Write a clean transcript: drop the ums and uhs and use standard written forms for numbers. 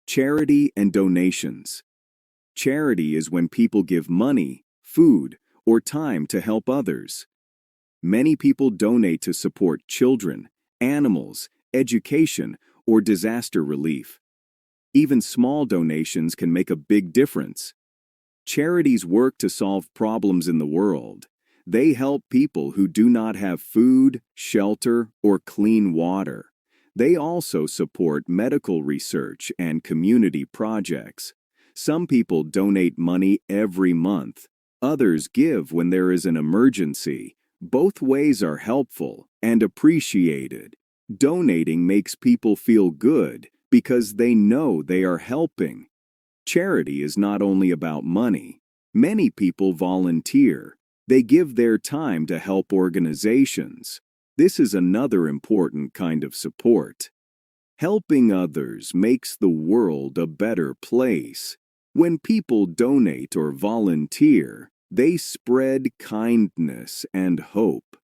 Charity and donations. Charity is when people give money, food, or time to help others. Many people donate to support children, animals, education, or disaster relief. Even small donations can make a big difference. Charities work to solve problems in the world. They help people who do not have food, shelter, or clean water. They also support medical research and community projects. Some people donate money every month. Others give when there is an emergency. Both ways are helpful and appreciated. Donating makes people feel good because they know they are helping. Charity is not only about money. Many people volunteer. They give their time to help organizations. This is another important kind of support. Helping others makes the world a better place. When people donate or volunteer, they spread kindness and hope.